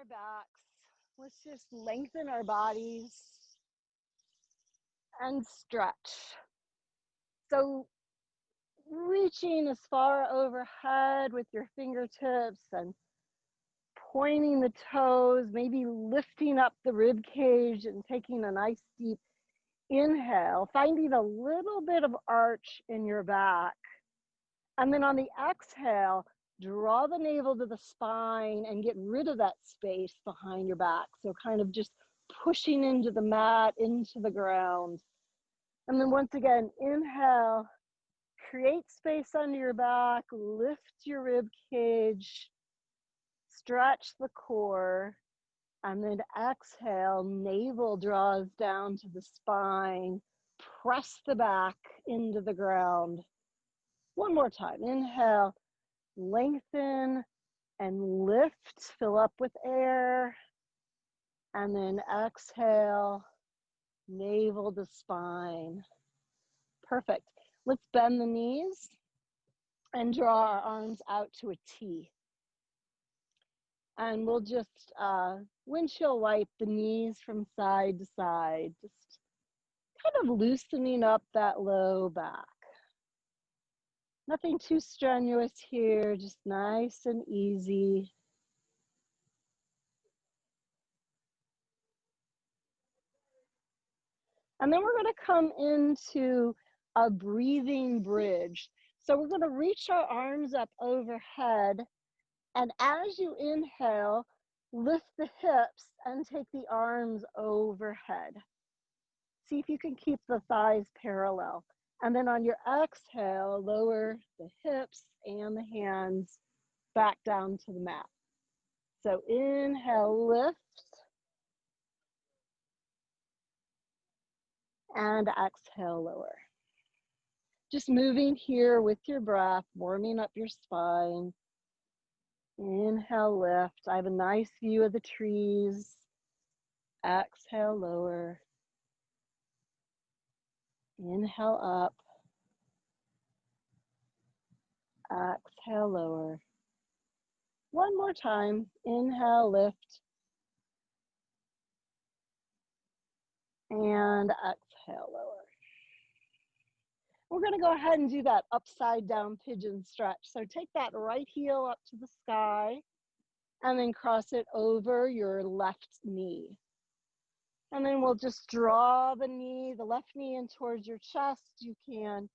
our backs. Let's just lengthen our bodies and stretch. So reaching as far overhead with your fingertips and pointing the toes, maybe lifting up the rib cage and taking a nice deep inhale, finding a little bit of arch in your back. And then on the exhale, draw the navel to the spine and get rid of that space behind your back. So kind of just pushing into the mat, into the ground. And then once again, inhale, create space under your back, lift your rib cage, stretch the core, and then exhale, navel draws down to the spine, press the back into the ground. One more time, inhale, lengthen and lift, fill up with air, and then exhale, navel to spine. Perfect. Let's bend the knees and draw our arms out to a T. And we'll just windshield wipe the knees from side to side, just kind of loosening up that low back. Nothing too strenuous here, just nice and easy. And then we're going to come into a breathing bridge. So we're going to reach our arms up overhead. And as you inhale, lift the hips and take the arms overhead. See if you can keep the thighs parallel. And then on your exhale, lower the hips and the hands back down to the mat. So inhale, lift. And exhale, lower. Just moving here with your breath, warming up your spine. Inhale, lift. I have a nice view of the trees. Exhale, lower. Inhale, up. Exhale, lower. One more time. Inhale, lift. And exhale, lower. We're going to go ahead and do that upside down pigeon stretch. So take that right heel up to the sky and then cross it over your left knee. And then we'll just draw the knee, the left knee in towards your chest. You can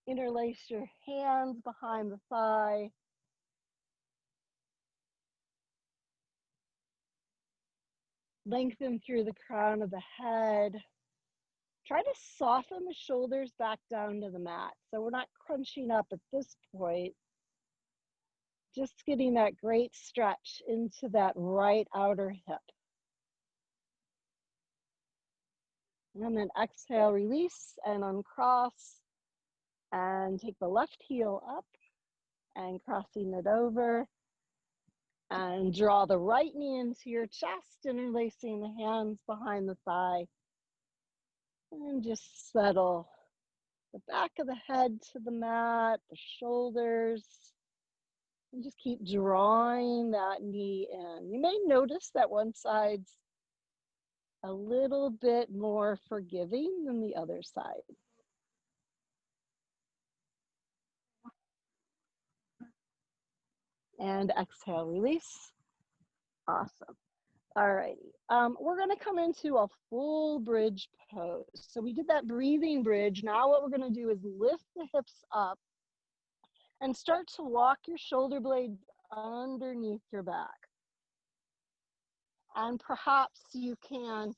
interlace your hands behind the thigh. Lengthen through the crown of the head. Try to soften the shoulders back down to the mat. So we're not crunching up at this point. Just getting that great stretch into that right outer hip. And then exhale, release and uncross. And take the left heel up and crossing it over. And draw the right knee into your chest, interlacing the hands behind the thigh. And just settle the back of the head to the mat, the shoulders, and just keep drawing that knee in. You may notice that one side's a little bit more forgiving than the other side. And exhale, release. Awesome. All righty. We're going to come into a full bridge pose. So we did that breathing bridge. Now what we're going to do is lift the hips up and start to walk your shoulder blades underneath your back. And perhaps you can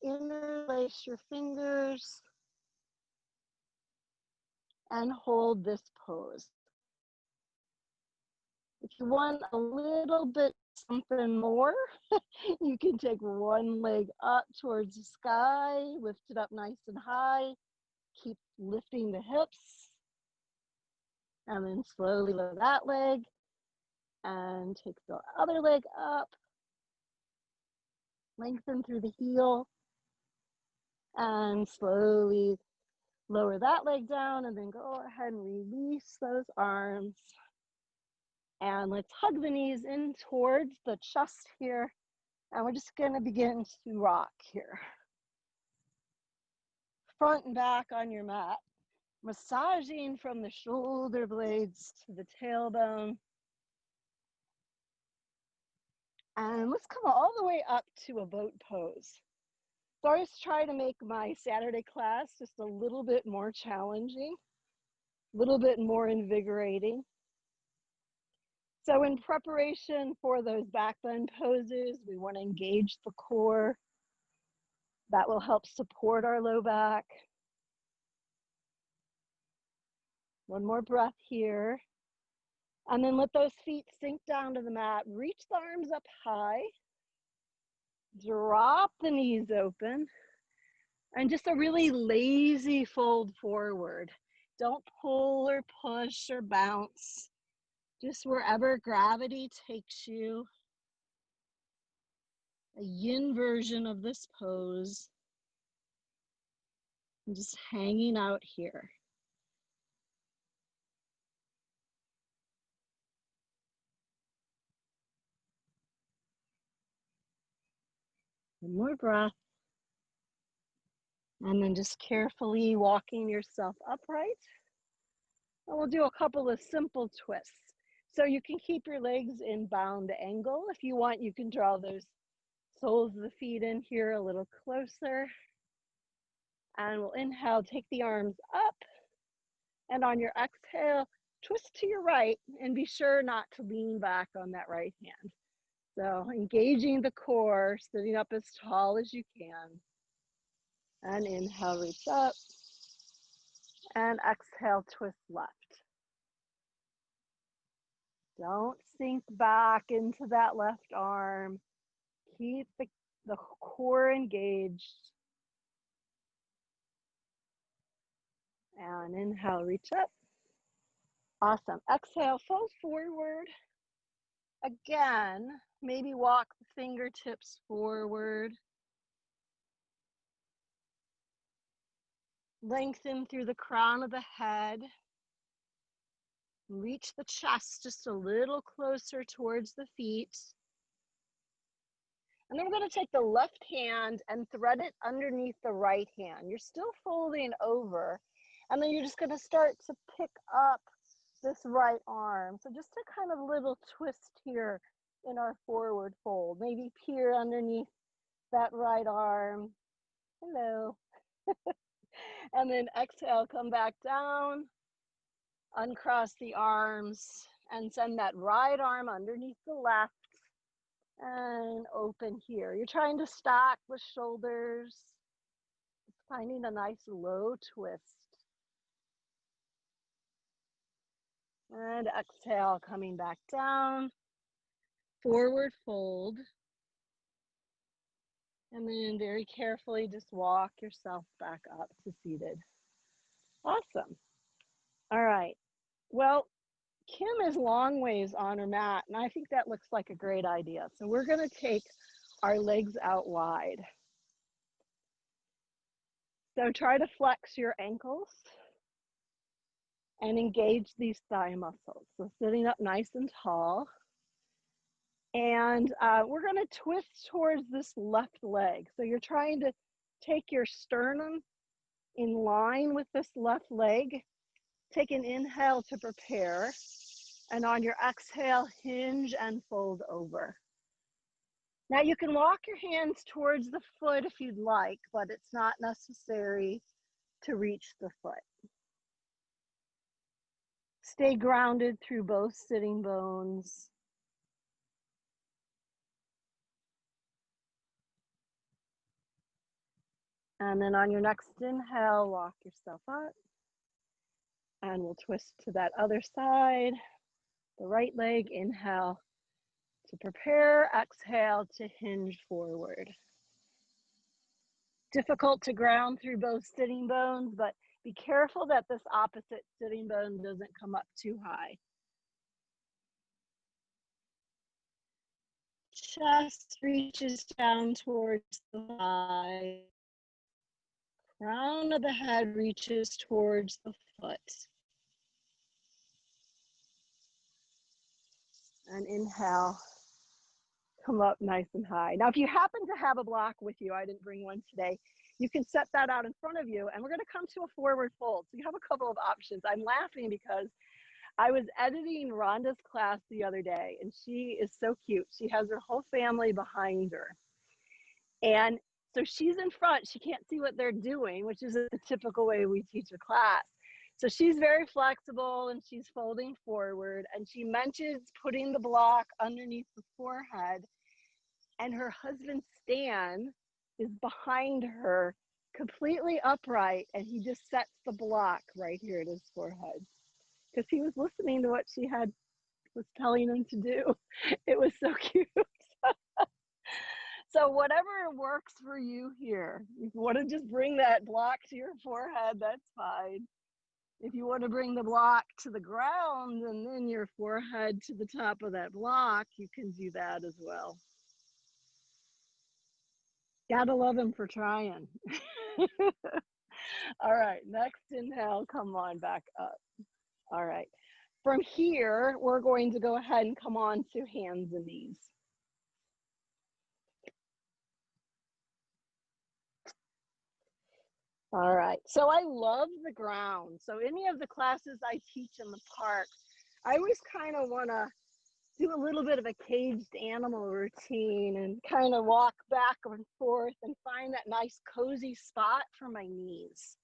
interlace your fingers and hold this pose. If you want a little bit something more, you can take one leg up towards the sky, lift it up nice and high, keep lifting the hips, and then slowly lower that leg, and take the other leg up, lengthen through the heel, and slowly lower that leg down, and then go ahead and release those arms. And let's hug the knees in towards the chest here. And we're just going to begin to rock here. Front and back on your mat, massaging from the shoulder blades to the tailbone. And let's come all the way up to a boat pose. So I always try to make my Saturday class just a little bit more challenging, a little bit more invigorating. So in preparation for those back bend poses, we want to engage the core. That will help support our low back. One more breath here. And then let those feet sink down to the mat. Reach the arms up high. Drop the knees open. And just a really lazy fold forward. Don't pull or push or bounce. Just wherever gravity takes you. A yin version of this pose. And just hanging out here. One more breath. And then just carefully walking yourself upright. And we'll do a couple of simple twists. So you can keep your legs in bound angle. If you want, you can draw those soles of the feet in here a little closer. And we'll inhale, take the arms up. And on your exhale, twist to your right and be sure not to lean back on that right hand. So engaging the core, sitting up as tall as you can. And inhale, reach up. And exhale, twist left. Don't sink back into that left arm. Keep the core engaged. And inhale, reach up. Awesome. Exhale, fold forward. Again, maybe walk the fingertips forward. Lengthen through the crown of the head. Reach the chest just a little closer towards the feet. And then we're going to take the left hand and thread it underneath the right hand. You're still folding over. And then you're just going to start to pick up this right arm. So just a kind of little twist here in our forward fold. Maybe peer underneath that right arm. Hello. And then exhale, come back down. Uncross the arms and send that right arm underneath the left and open here. You're trying to stack the shoulders, finding a nice low twist. And exhale, coming back down, forward fold. And then very carefully just walk yourself back up to seated. Awesome. All right. Well, Kim is long ways on her mat, and I think that looks like a great idea. So we're going to take our legs out wide. So try to flex your ankles and engage these thigh muscles. So sitting up nice and tall. And we're going to twist towards this left leg. So you're trying to take your sternum in line with this left leg. Take an inhale to prepare. And on your exhale, hinge and fold over. Now you can walk your hands towards the foot if you'd like, but it's not necessary to reach the foot. Stay grounded through both sitting bones. And then on your next inhale, walk yourself up. And we'll twist to that other side. The right leg, inhale to prepare, exhale to hinge forward. Difficult to ground through both sitting bones, but be careful that this opposite sitting bone doesn't come up too high. Chest reaches down towards the thigh. Crown of the head reaches towards the foot. And inhale, Come up nice and high. Now, if you happen to have a block with you, I didn't bring one today, you can set that out in front of you, and we're going to come to a forward fold. So you have a couple of options. I'm laughing because I was editing Rhonda's class the other day, and she is so cute. She has her whole family behind her. And so she's in front. She can't see what they're doing, which is the typical way we teach a class. So she's very flexible, and she's folding forward, and she mentions putting the block underneath the forehead, and her husband Stan is behind her, completely upright, and he just sets the block right here at his forehead because he was listening to what she was telling him to do. It was so cute. So whatever works for you here. If you want to just bring that block to your forehead, that's fine. If you want to bring the block to the ground and then your forehead to the top of that block, you can do that as well. Gotta love him for trying. All right, next inhale, come on back up. All right, from here, we're going to go ahead and come on to hands and knees. All right, so I love the ground. So any of the classes I teach in the park, I always kind of want to do a little bit of a caged animal routine and kind of walk back and forth and find that nice cozy spot for my knees.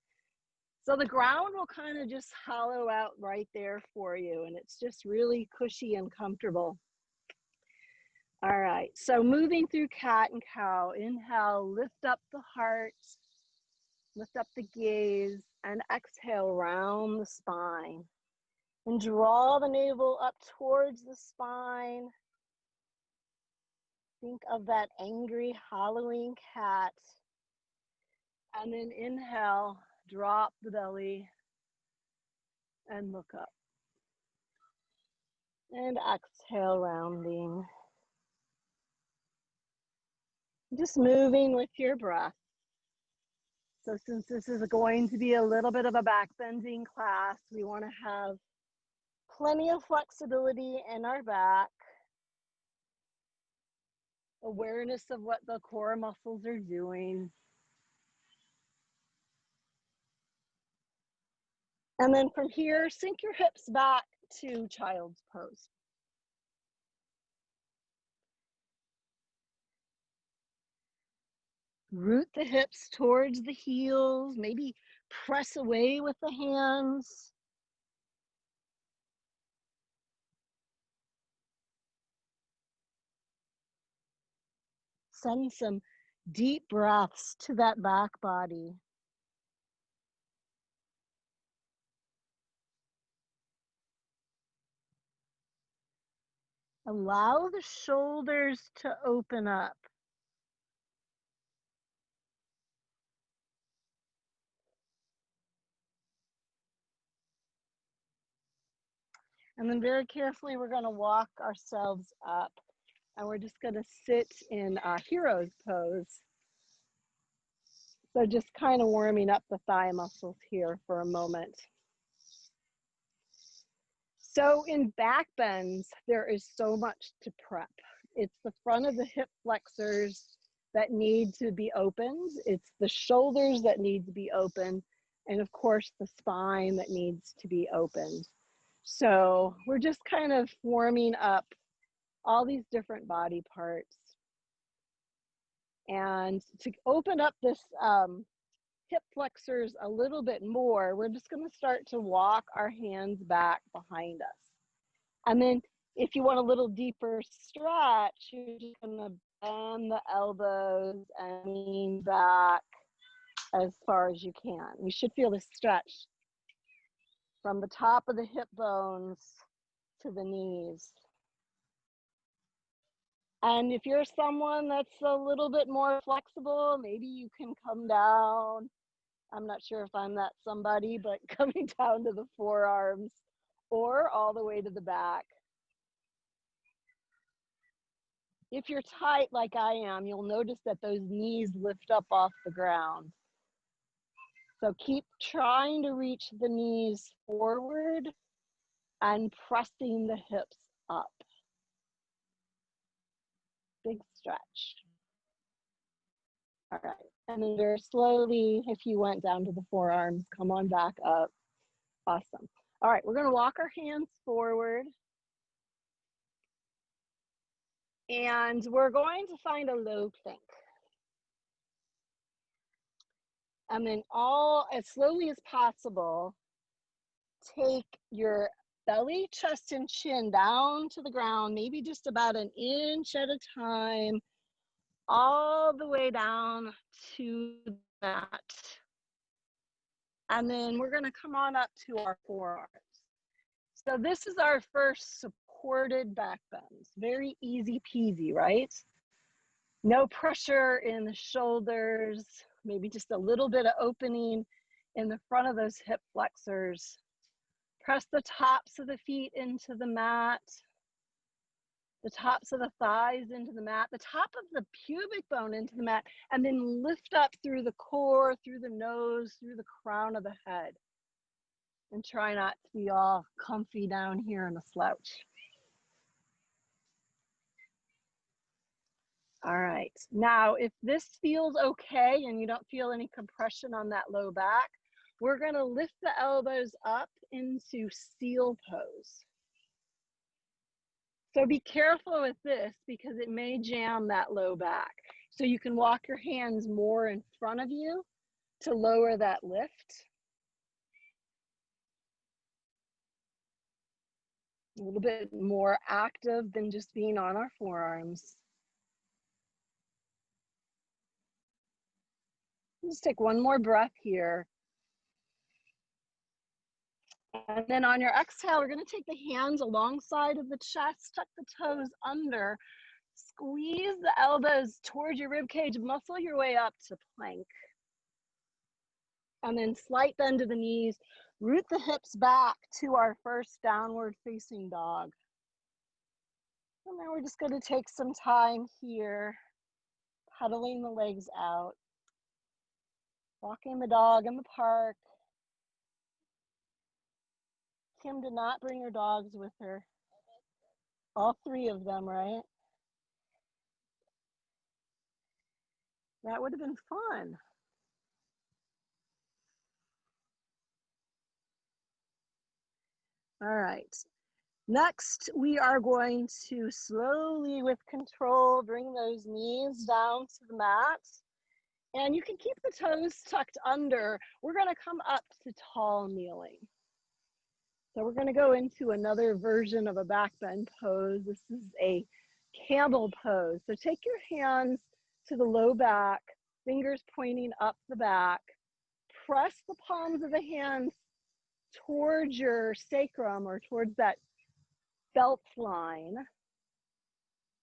So the ground will kind of just hollow out right there for you, and it's just really cushy and comfortable. All right, so moving through cat and cow. Inhale, lift up the heart, lift up the gaze, and exhale, round the spine. And draw the navel up towards the spine. Think of that angry, hollowing cat. And then inhale, drop the belly and look up. And exhale, rounding. Just moving with your breath. So since this is going to be a little bit of a back bending class, we want to have plenty of flexibility in our back. Awareness of what the core muscles are doing. And then from here, sink your hips back to child's pose. Root the hips towards the heels, maybe press away with the hands. Send some deep breaths to that back body. Allow the shoulders to open up. And then very carefully, we're going to walk ourselves up. And we're just going to sit in a hero's pose. So just kind of warming up the thigh muscles here for a moment. So in back bends, there is so much to prep. It's the front of the hip flexors that need to be opened. It's the shoulders that need to be open. And of course, the spine that needs to be opened. So we're just kind of warming up all these different body parts. And to open up this hip flexors a little bit more, we're just going to start to walk our hands back behind us. And then if you want a little deeper stretch, you're just going to bend the elbows and lean back as far as you can. You should feel the stretch from the top of the hip bones to the knees. And if you're someone that's a little bit more flexible, maybe you can come down. I'm not sure if I'm that somebody, but coming down to the forearms or all the way to the back. If you're tight like I am, you'll notice that those knees lift up off the ground. So keep trying to reach the knees forward and pressing the hips up. Big stretch. All right, and then very slowly, if you went down to the forearms, come on back up. Awesome. All right, we're gonna walk our hands forward. And we're going to find a low plank. And then as slowly as possible, take your belly, chest, and chin down to the ground, maybe just about an inch at a time, all the way down to the mat. And then we're gonna come on up to our forearms. So this is our first supported back bends. Very easy peasy, right? No pressure in the shoulders, maybe just a little bit of opening in the front of those hip flexors. Press the tops of the feet into the mat, the tops of the thighs into the mat, the top of the pubic bone into the mat, and then lift up through the core, through the nose, through the crown of the head. And try not to be all comfy down here in a slouch. All right, now if this feels okay and you don't feel any compression on that low back, we're gonna lift the elbows up into seal pose. So be careful with this because it may jam that low back. So you can walk your hands more in front of you to lower that lift. A little bit more active than just being on our forearms. Just take one more breath here. And then on your exhale, we're going to take the hands alongside of the chest, tuck the toes under, squeeze the elbows towards your rib cage, muscle your way up to plank. And then slight bend to the knees, root the hips back to our first downward facing dog. And then we're just going to take some time here, pedaling the legs out, walking the dog in the park. Kim did not bring her dogs with her. All three of them, right? That would have been fun. All right. Next, we are going to slowly, with control, bring those knees down to the mat. And you can keep the toes tucked under. We're going to come up to tall kneeling. So we're going to go into another version of a back bend pose. This is a camel pose. So take your hands to the low back, fingers pointing up the back. Press the palms of the hands towards your sacrum or towards that belt line.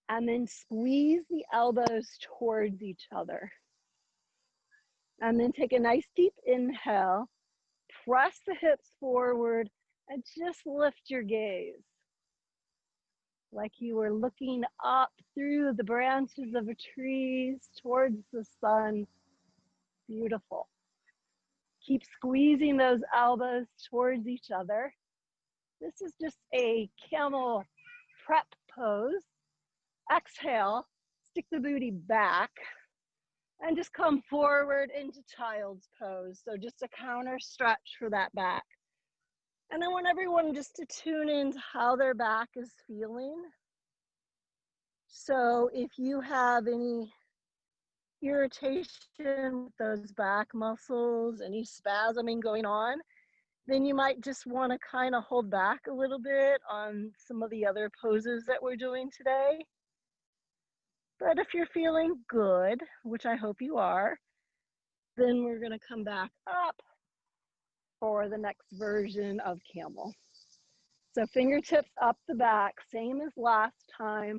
And then squeeze the elbows towards each other. And then take a nice deep inhale. Press the hips forward and just lift your gaze. Like you were looking up through the branches of the trees towards the sun. Beautiful. Keep squeezing those elbows towards each other. This is just a camel prep pose. Exhale, stick the booty back and just come forward into child's pose. So just a counter stretch for that back. And I want everyone just to tune into how their back is feeling. So if you have any irritation with those back muscles, any spasming going on, then you might just want to kind of hold back a little bit on some of the other poses that we're doing today. But if you're feeling good, which I hope you are, then we're going to come back up for the next version of camel. So fingertips up the back, same as last time.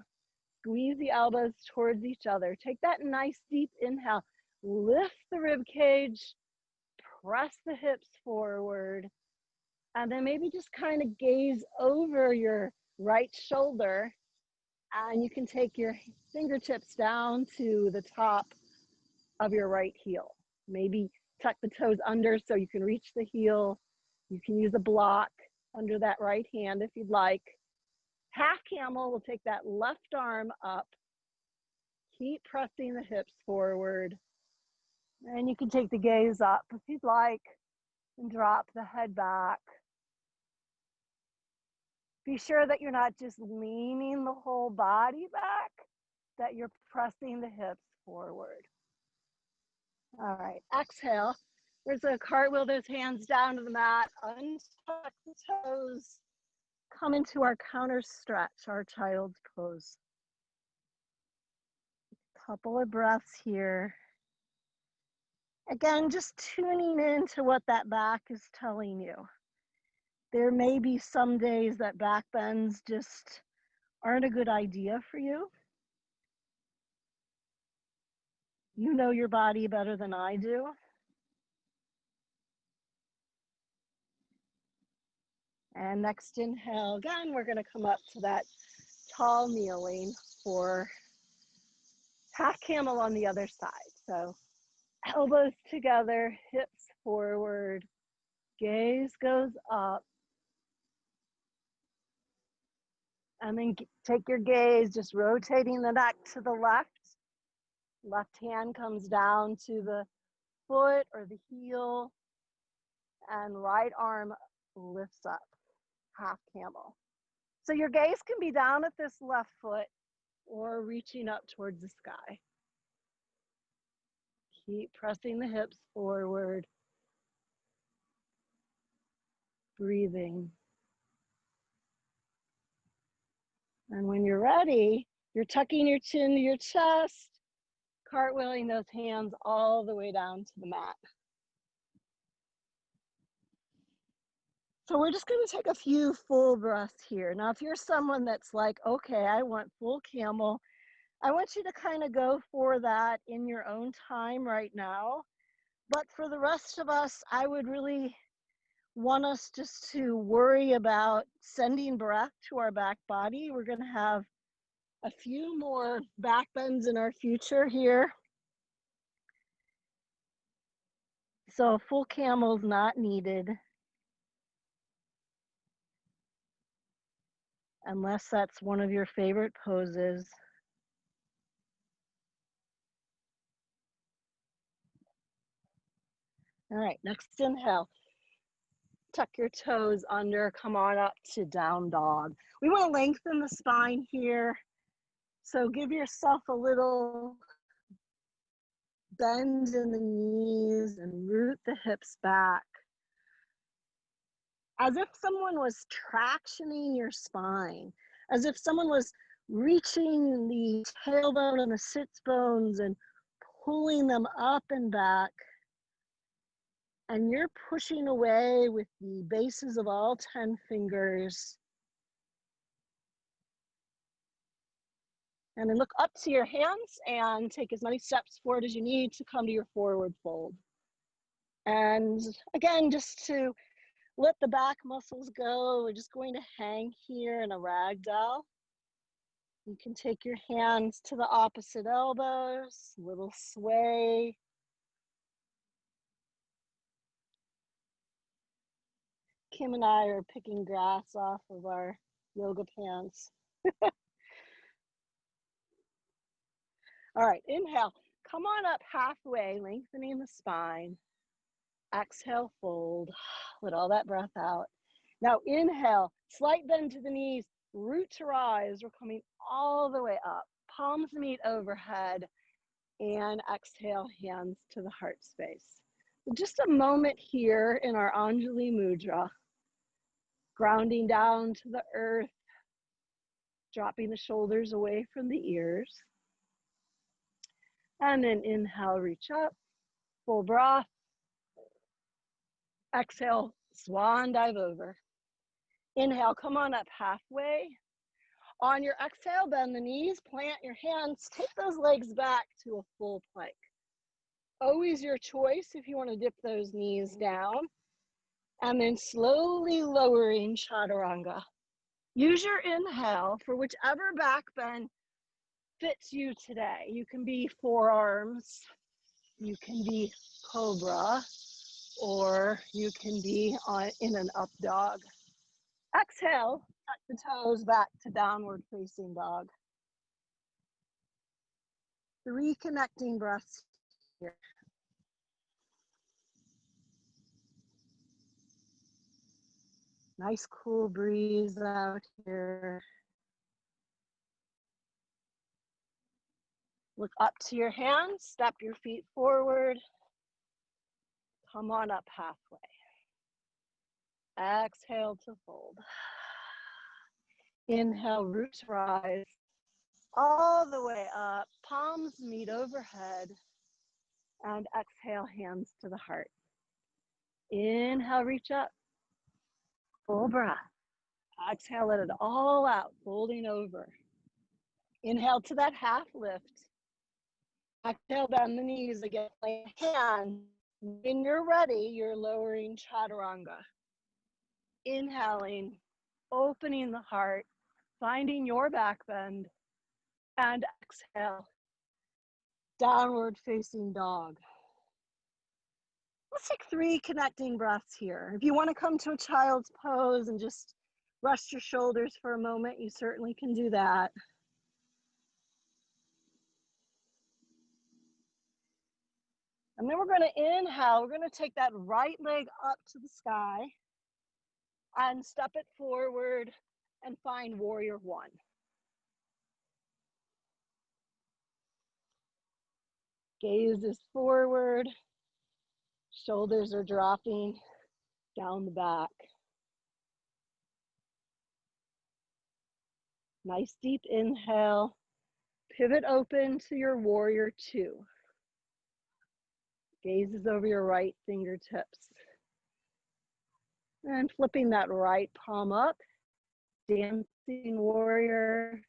Squeeze the elbows towards each other. Take that nice deep inhale. Lift the rib cage, press the hips forward, and then maybe just kind of gaze over your right shoulder, and you can take your fingertips down to the top of your right heel. Maybe tuck the toes under so you can reach the heel. You can use a block under that right hand if you'd like. Half camel, we'll take that left arm up. Keep pressing the hips forward. And you can take the gaze up if you'd like and drop the head back. Be sure that you're not just leaning the whole body back, that you're pressing the hips forward. All right, exhale. There's a cartwheel, those hands down to the mat, untuck the toes, come into our counter stretch, our child's pose. Couple of breaths here. Again, just tuning into what that back is telling you. There may be some days that back bends just aren't a good idea for you. You know your body better than I do. And next inhale, again, we're gonna come up to that tall kneeling for half camel on the other side. So elbows together, hips forward, gaze goes up. And then take your gaze, just rotating the neck to the left. Left hand comes down to the foot or the heel, and right arm lifts up, half camel. So your gaze can be down at this left foot or reaching up towards the sky. Keep pressing the hips forward, breathing. And when you're ready, you're tucking your chin to your chest, cartwheeling those hands all the way down to the mat. So we're just going to take a few full breaths here. Now, if you're someone that's like, okay, I want full camel, I want you to kind of go for that in your own time right now. But for the rest of us, I would really want us just to worry about sending breath to our back body. We're going to have a few more back bends in our future here. So full camel is not needed, unless that's one of your favorite poses. All right, next inhale. Tuck your toes under, come on up to down dog. We want to lengthen the spine here. So give yourself a little bend in the knees and root the hips back. As if someone was tractioning your spine, as if someone was reaching the tailbone and the sits bones and pulling them up and back. And you're pushing away with the bases of all 10 fingers. And then look up to your hands and take as many steps forward as you need to come to your forward fold. And again, just to let the back muscles go, we're just going to hang here in a ragdoll. You can take your hands to the opposite elbows, little sway. Kim and I are picking grass off of our yoga pants. All right, inhale, come on up halfway, lengthening the spine. Exhale, fold, let all that breath out. Now inhale, slight bend to the knees, root to rise. We're coming all the way up, palms meet overhead, and exhale, hands to the heart space. So just a moment here in our Anjali Mudra, grounding down to the earth, dropping the shoulders away from the ears. And then inhale, reach up, full breath. Exhale, swan dive over. Inhale, come on up halfway. On your exhale, bend the knees, plant your hands, take those legs back to a full plank. Always your choice if you want to dip those knees down. And then slowly lowering chaturanga. Use your inhale for whichever back bend fits you today. You can be forearms, you can be cobra, or you can be in an up dog. Exhale, tuck the toes back to downward facing dog. 3 connecting breaths here. Nice cool breeze out here. Look up to your hands, step your feet forward. Come on up halfway. Exhale to fold. Inhale, roots rise. All the way up, palms meet overhead. And exhale, hands to the heart. Inhale, reach up. Full breath. Exhale, let it all out, folding over. Inhale to that half lift. Exhale, bend the knees again. Lay a hand. When you're ready, you're lowering chaturanga. Inhaling, opening the heart, finding your back bend. And exhale, downward facing dog. Let's take 3 connecting breaths here. If you want to come to a child's pose and just rest your shoulders for a moment, you certainly can do that. And then we're going to inhale. We're going to take that right leg up to the sky and step it forward and find warrior 1. Gaze is forward. Shoulders are dropping down the back. Nice deep inhale. Pivot open to your warrior 2. Gaze is over your right fingertips. And flipping that right palm up. Dancing warrior.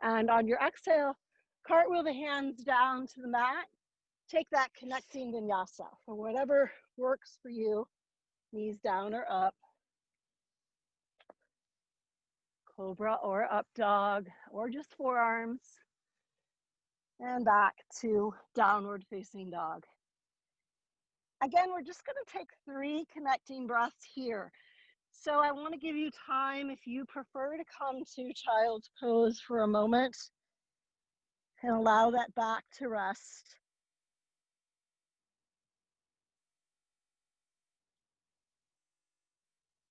And on your exhale, cartwheel the hands down to the mat. Take that connecting vinyasa for whatever works for you. Knees down or up. Cobra or up dog, or just forearms. And back to downward facing dog. Again, we're just going to take 3 connecting breaths here. So I want to give you time, if you prefer, to come to child's pose for a moment and allow that back to rest.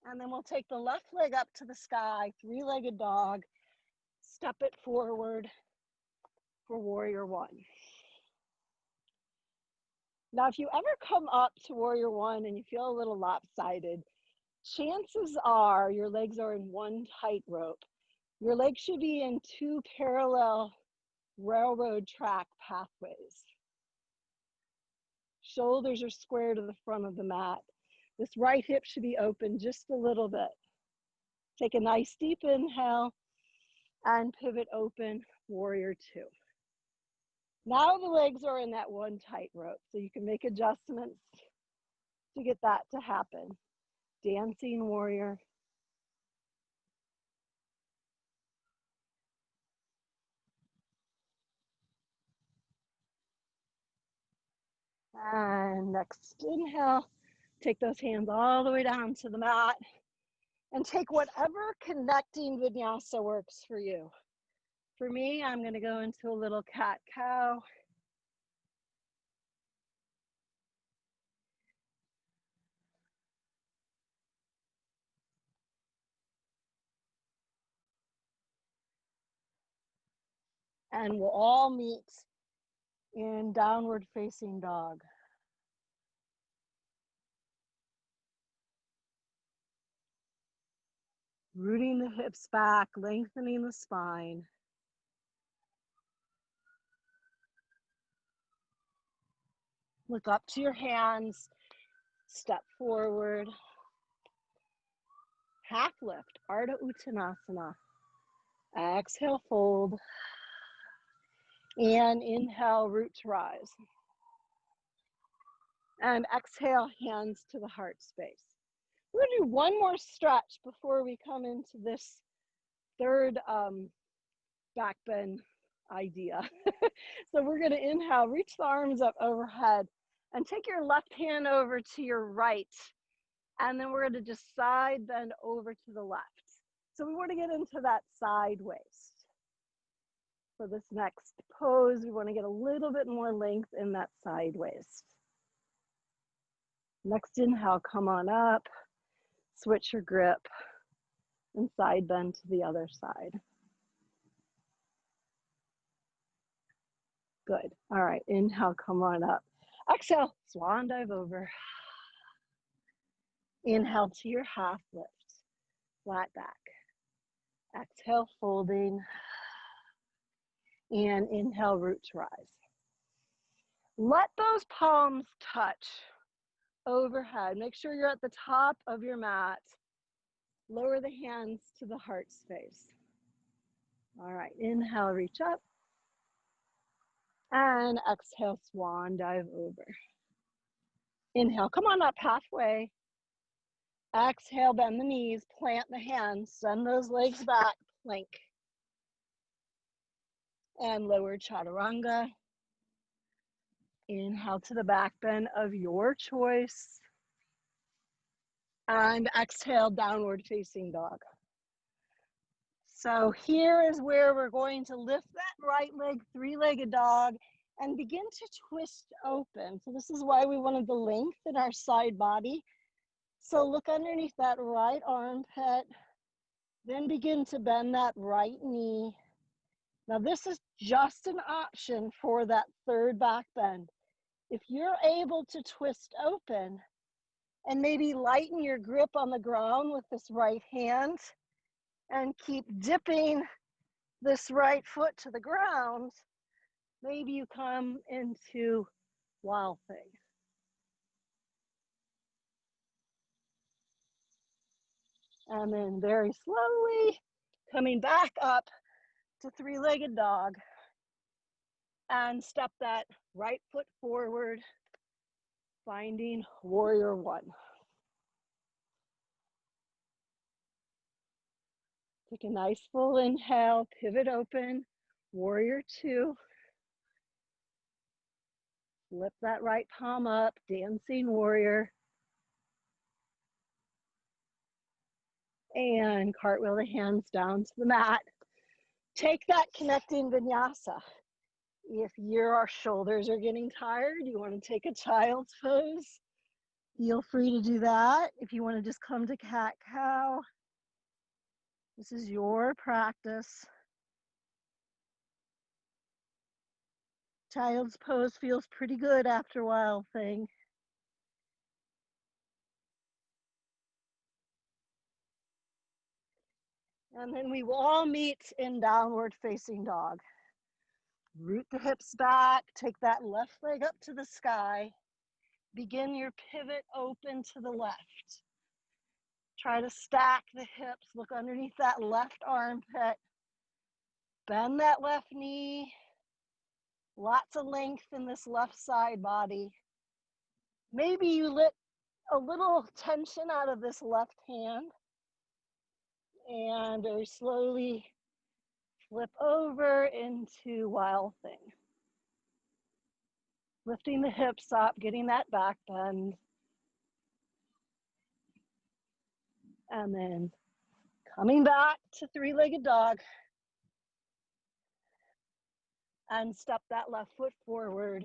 And then we'll take the left leg up to the sky, 3-legged dog, step it forward for warrior 1. Now, if you ever come up to warrior 1 and you feel a little lopsided, chances are your legs are in one tight rope. Your legs should be in 2 parallel railroad track pathways. Shoulders are square to the front of the mat. This right hip should be open just a little bit. Take a nice deep inhale and pivot open, warrior 2. Now the legs are in that one tight rope, so you can make adjustments to get that to happen. Dancing warrior. And next inhale, take those hands all the way down to the mat and take whatever connecting vinyasa works for you. For me, I'm going to go into a little cat-cow. And we'll all meet in downward facing dog. Rooting the hips back, lengthening the spine. Look up to your hands, step forward. Half lift, Ardha Uttanasana. Exhale, fold. And inhale, root to rise. And exhale, hands to the heart space. We're going to do one more stretch before we come into this third back bend idea. So we're going to inhale, reach the arms up overhead, and take your left hand over to your right. And then we're going to just side bend over to the left. So we want to get into that side waist. For this next pose, we want to get a little bit more length in that side waist. Next inhale, come on up, switch your grip, and side bend to the other side. Good. All right, inhale, come on up. Exhale, swan dive over. Inhale to your half lift, flat back. Exhale, folding. And inhale, root to rise. Let those palms touch overhead. Make sure you're at the top of your mat. Lower the hands to the heart space. All right, inhale, reach up. And exhale, swan dive over. Inhale, come on up halfway. Exhale, bend the knees, plant the hands, send those legs back, plank. And lower chaturanga. Inhale to the back bend of your choice. And exhale, downward facing dog. So here is where we're going to lift that right leg, three-legged dog, and begin to twist open. So this is why we wanted the length in our side body. So look underneath that right armpit, then begin to bend that right knee. Now this is just an option for that third back bend. If you're able to twist open and maybe lighten your grip on the ground with this right hand and keep dipping this right foot to the ground, maybe you come into wild thing. And then very slowly coming back up to three-legged dog and step that right foot forward, finding warrior one. Take a nice full inhale, pivot open, warrior two. Lift that right palm up, dancing warrior. And cartwheel the hands down to the mat. Take that connecting vinyasa. If your shoulders are getting tired, you want to take a child's pose, feel free to do that. If you want to just come to cat-cow, this is your practice. Child's pose feels pretty good after wild thing. And then we will all meet in downward facing dog. Root the hips back, take that left leg up to the sky. Begin your pivot open to the left. Try to stack the hips, look underneath that left armpit. Bend that left knee. Lots of length in this left side body. Maybe you let a little tension out of this left hand. And very slowly flip over into wild thing. Lifting the hips up, getting that back bend. And then coming back to three-legged dog. And step that left foot forward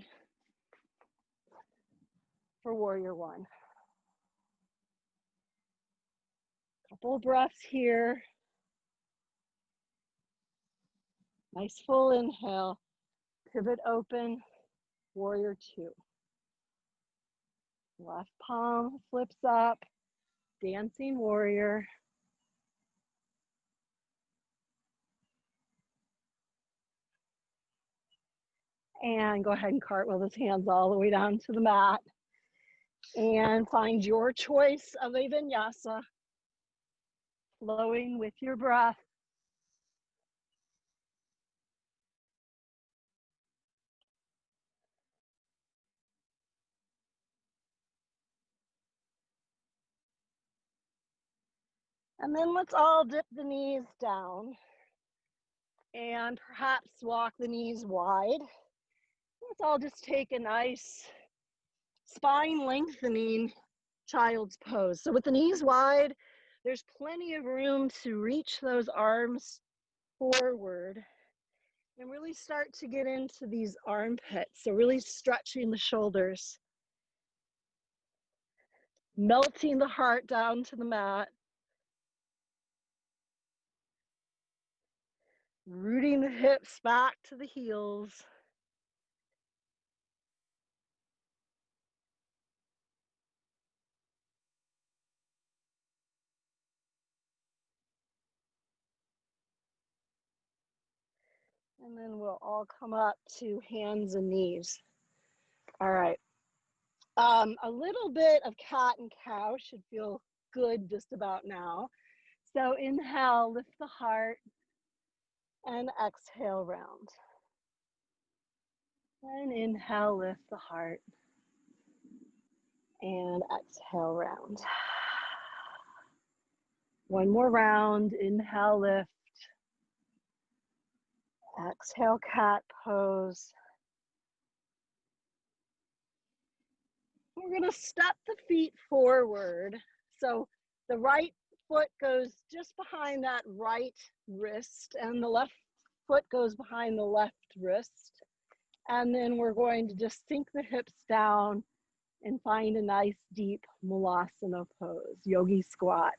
for warrior one. Couple breaths here. Nice full inhale. Pivot open, warrior two. Left palm flips up, dancing warrior. And go ahead and cartwheel those hands all the way down to the mat. And find your choice of a vinyasa, flowing with your breath. And then let's all dip the knees down and perhaps walk the knees wide. Let's all just take a nice spine lengthening child's pose. So with the knees wide, There's plenty of room to reach those arms forward and really start to get into these armpits. So really stretching the shoulders, melting the heart down to the mat, rooting the hips back to the heels. And then we'll all come up to hands and knees. All right. A little bit of cat and cow should feel good just about now. So inhale, lift the heart, and exhale, round. And inhale, lift the heart, and exhale, round. One more round, inhale, lift. Exhale, cat pose. We're gonna step the feet forward. So the right foot goes just behind that right wrist and the left foot goes behind the left wrist. And then we're going to just sink the hips down and find a nice deep Malasana pose, yogi squat.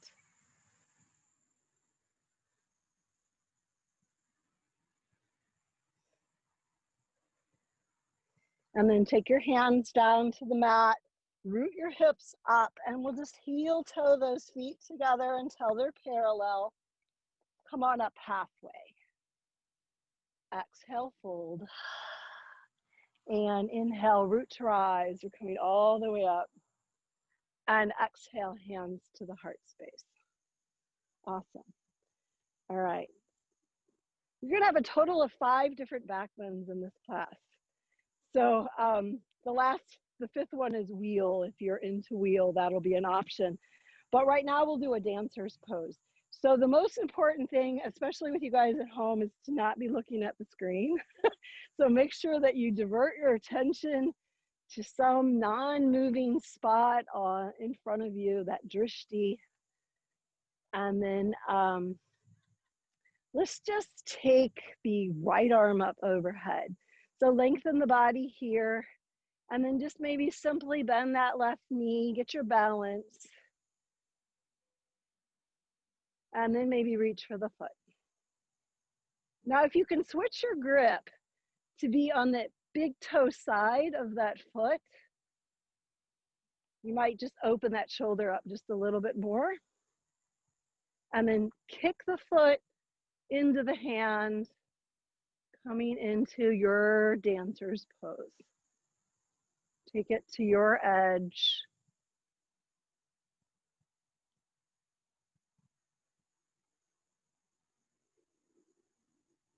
And then take your hands down to the mat, root your hips up, and we'll just heel toe those feet together until they're parallel. Come on up halfway. Exhale, fold. And inhale, root to rise. We're coming all the way up. And exhale, hands to the heart space. Awesome. All right. You're going to have a total of 5 different back bends in this class. So the fifth one is wheel. If you're into wheel, that'll be an option. But right now we'll do a dancer's pose. So the most important thing, especially with you guys at home, is to not be looking at the screen. So make sure that you divert your attention to some non-moving spot in front of you, that drishti. And then let's just take the right arm up overhead. So lengthen the body here, and then just maybe simply bend that left knee, get your balance, and then maybe reach for the foot. Now, if you can switch your grip to be on the big toe side of that foot, you might just open that shoulder up just a little bit more, and then kick the foot into the hand, coming into your dancer's pose. Take it to your edge.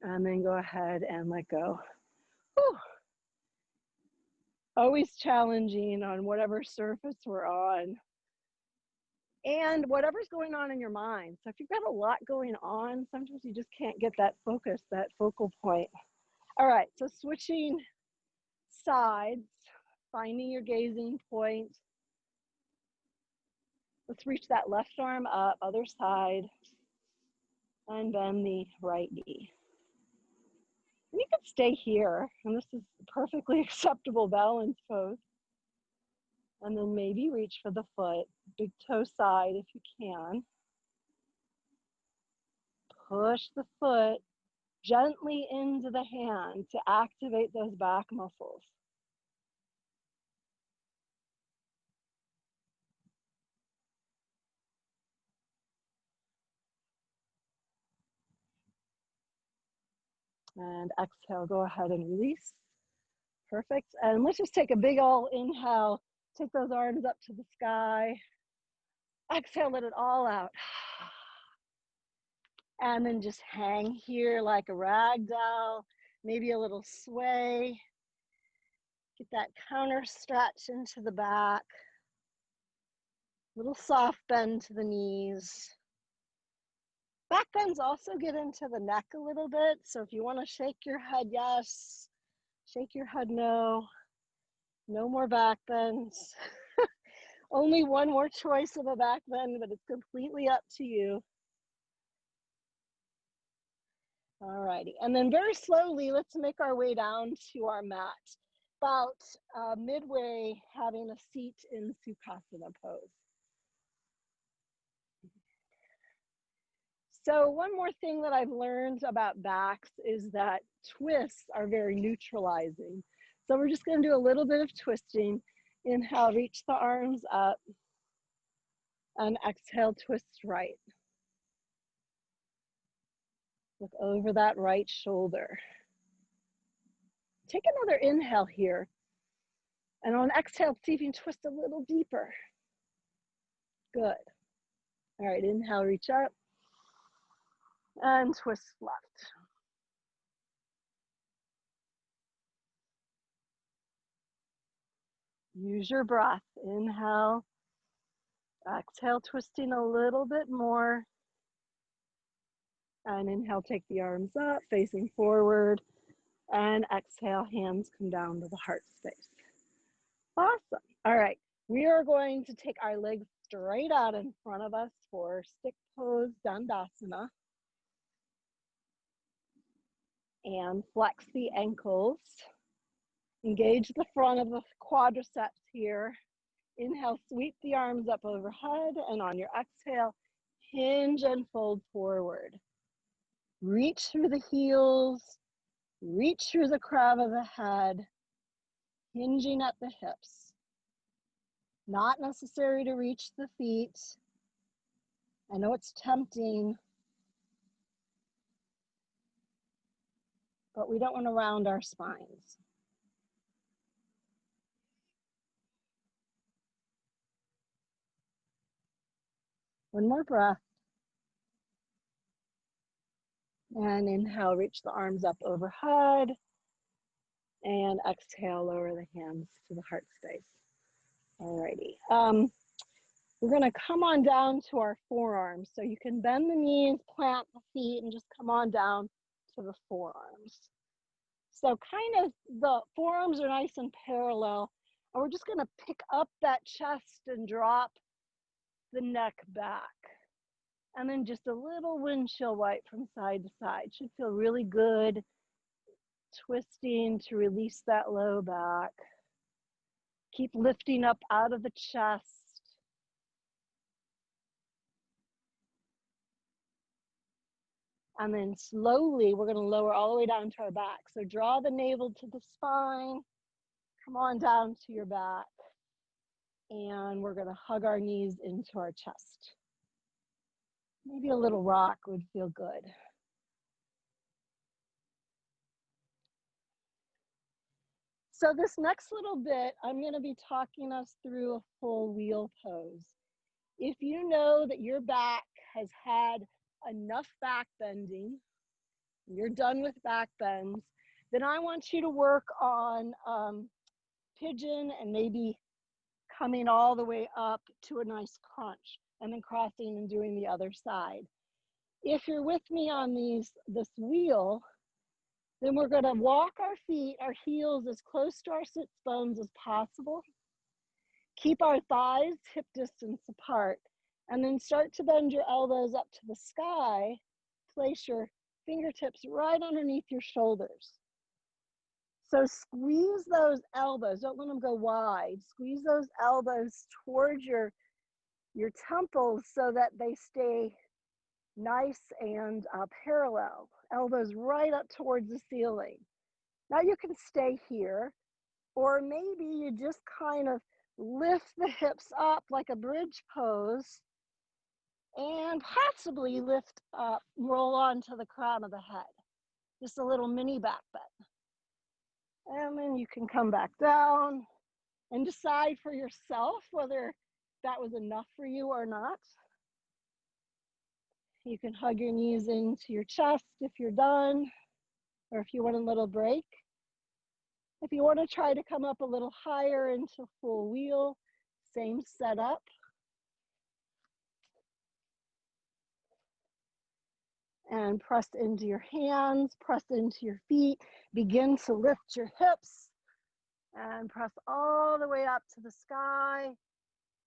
And then go ahead and let go. Whew. Always challenging on whatever surface we're on. And whatever's going on in your mind. So if you've got a lot going on, sometimes you just can't get that focus, that focal point. All right, so switching sides, finding your gazing point. Let's reach that left arm up, other side, and bend the right knee. And you can stay here, and this is a perfectly acceptable balance pose. And then maybe reach for the foot, big toe side if you can. Push the foot gently into the hand to activate those back muscles. And exhale, go ahead and release. Perfect. And let's just take a big old inhale. Take those arms up to the sky. Exhale, let it all out. And then just hang here like a rag doll, maybe a little sway. Get that counter stretch into the back. Little soft bend to the knees. Back bends also get into the neck a little bit. So if you want to shake your head, yes. Shake your head, no. No more back bends. Only one more choice of a back bend, but it's completely up to you. All righty, and then very slowly, let's make our way down to our mat. About midway, having a seat in Sukhasana pose. So one more thing that I've learned about backs is that twists are very neutralizing. So we're just going to do a little bit of twisting. Inhale, reach the arms up, and exhale, twist right. Look over that right shoulder. Take another inhale here. And on exhale, see if you can twist a little deeper. Good. All right, inhale, reach up. And twist left. Use your breath. Inhale. Exhale, twisting a little bit more. And inhale, take the arms up, facing forward. And exhale, hands come down to the heart space. Awesome. All right. We are going to take our legs straight out in front of us for stick pose Dandasana. And flex the ankles. Engage the front of the quadriceps here. Inhale, sweep the arms up overhead, and on your exhale, hinge and fold forward. Reach through the heels, reach through the crown of the head, hinging at the hips. Not necessary to reach the feet. I know it's tempting, but we don't want to round our spines. One more breath. And inhale, reach the arms up overhead. And exhale, lower the hands to the heart space. Alrighty. We're going to come on down to our forearms. So you can bend the knees, plant the feet, and just come on down to the forearms. So kind of the forearms are nice and parallel. And we're just going to pick up that chest and drop the neck back. And then just a little windshield wipe from side to side. Should feel really good. Twisting to release that low back. Keep lifting up out of the chest. And then slowly, we're going to lower all the way down to our back. So draw the navel to the spine. Come on down to your back. And we're going to hug our knees into our chest. Maybe a little rock would feel good. So this next little bit, I'm going to be talking us through a full wheel pose. If you know that your back has had enough back bending, you're done with back bends, then I want you to work on pigeon and maybe coming all the way up to a nice crunch and then crossing and doing the other side. If you're with me on this wheel, then we're going to walk our feet, our heels as close to our sits bones as possible. Keep our thighs hip distance apart, and then start to bend your elbows up to the sky. Place your fingertips right underneath your shoulders. So squeeze those elbows, don't let them go wide. Squeeze those elbows towards your temples so that they stay nice and parallel. Elbows right up towards the ceiling. Now you can stay here, or maybe you just kind of lift the hips up like a bridge pose and possibly lift up, roll onto the crown of the head. Just a little mini back bend. And then you can come back down and decide for yourself whether that was enough for you or not. You can hug your knees into your chest if you're done, or if you want a little break. If you want to try to come up a little higher into full wheel, same setup. And press into your hands, press into your feet, begin to lift your hips, and press all the way up to the sky.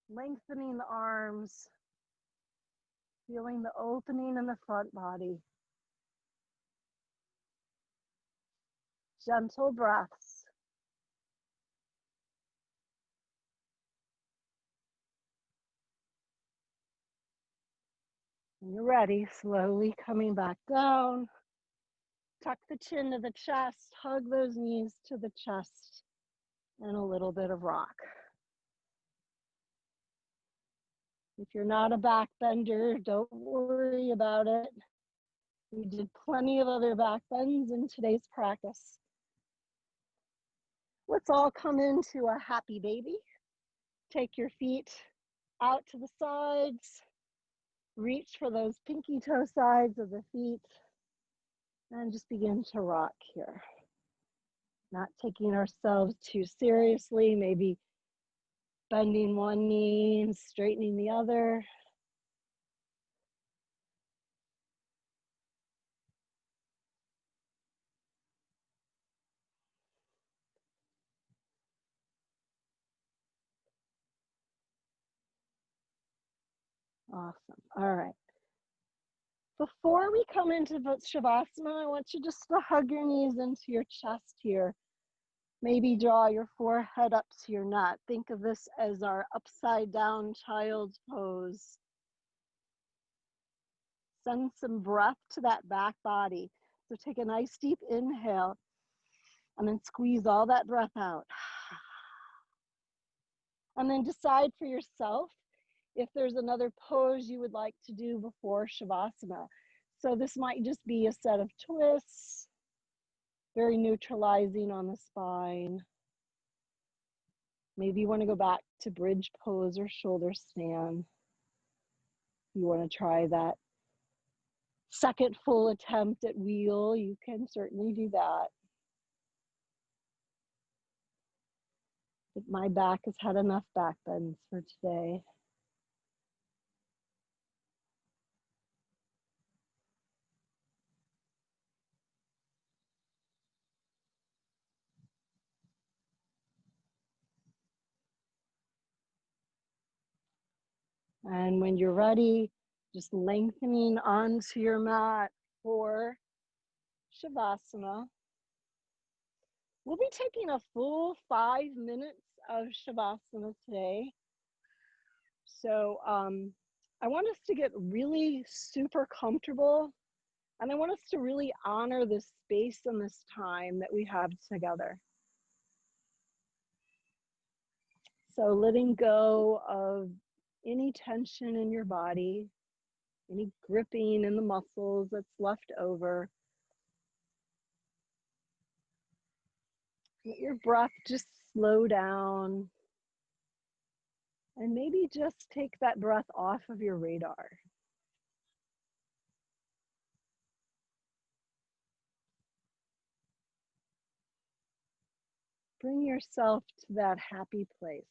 Lengthening the arms, feeling the opening in the front body. Gentle breaths. When you're ready, slowly coming back down. Tuck the chin to the chest, hug those knees to the chest, and a little bit of rock. If you're not a back bender, don't worry about it. We did plenty of other back bends in today's practice. Let's all come into a happy baby. Take your feet out to the sides. Reach for those pinky toe sides of the feet. And just begin to rock here. Not taking ourselves too seriously, maybe bending one knee and straightening the other. Awesome. All right. Before we come into Shavasana, I want you just to hug your knees into your chest here. Maybe draw your forehead up to your mat. Think of this as our upside down child's pose. Send some breath to that back body. So take a nice deep inhale and then squeeze all that breath out. And then decide for yourself if there's another pose you would like to do before Shavasana. So this might just be a set of twists, very neutralizing on the spine. Maybe you want to go back to bridge pose or shoulder stand. You want to try that second full attempt at wheel, you can certainly do that. But my back has had enough back bends for today. And when you're ready, just lengthening onto your mat for Shavasana. We'll be taking a full 5 minutes of Shavasana today. So I want us to get really super comfortable, and I want us to really honor this space and this time that we have together. So letting go of any tension in your body, any gripping in the muscles that's left over. Let your breath just slow down, and maybe just take that breath off of your radar. Bring yourself to that happy place.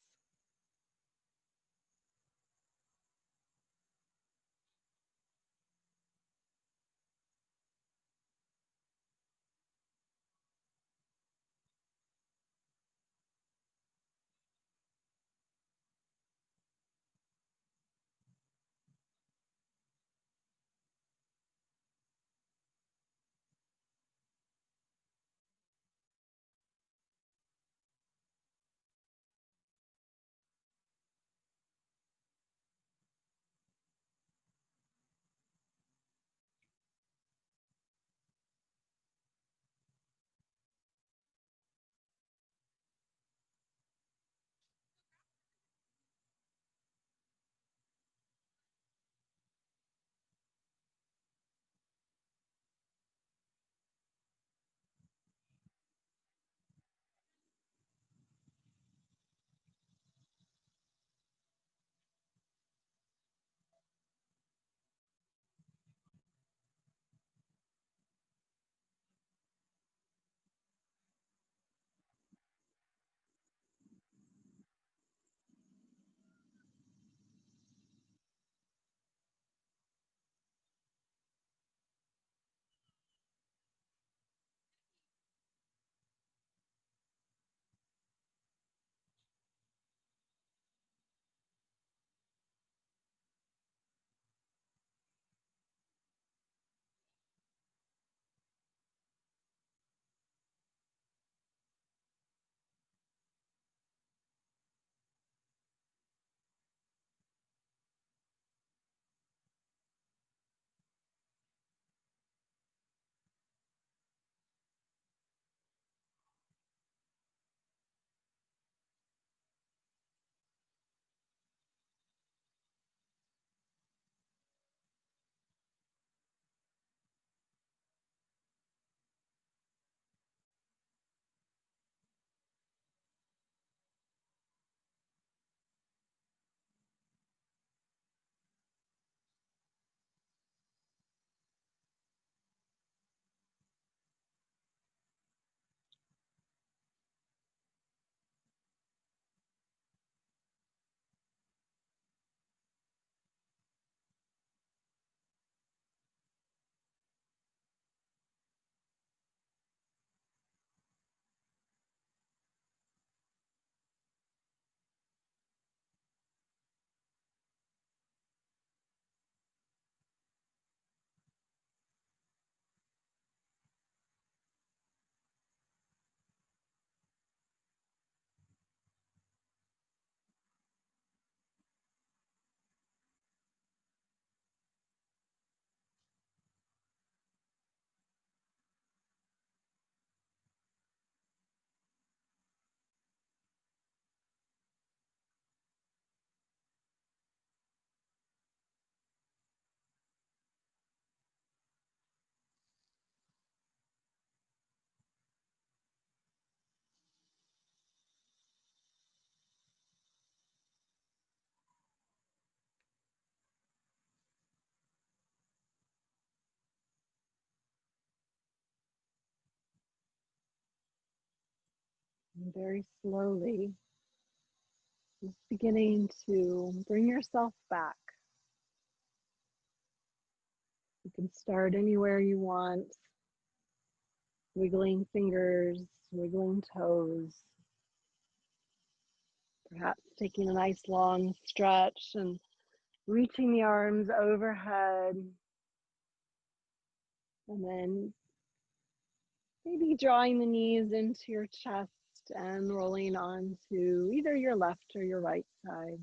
And very slowly, just beginning to bring yourself back. You can start anywhere you want, wiggling fingers, wiggling toes, perhaps taking a nice long stretch and reaching the arms overhead, and then maybe drawing the knees into your chest and rolling onto either your left or your right side.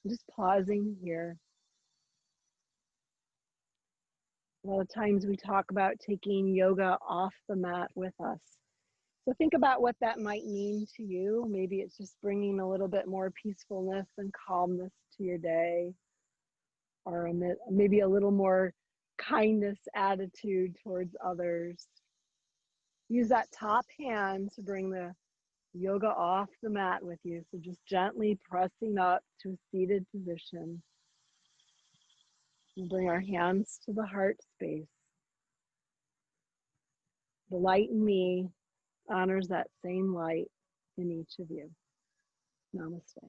Just pausing here. A lot of times we talk about taking yoga off the mat with us. So think about what that might mean to you. Maybe it's just bringing a little bit more peacefulness and calmness to your day, or maybe a little more kindness attitude towards others. Use that top hand to bring the yoga off the mat with you. So just gently pressing up to a seated position. And bring our hands to the heart space. The light in me honors that same light in each of you. Namaste.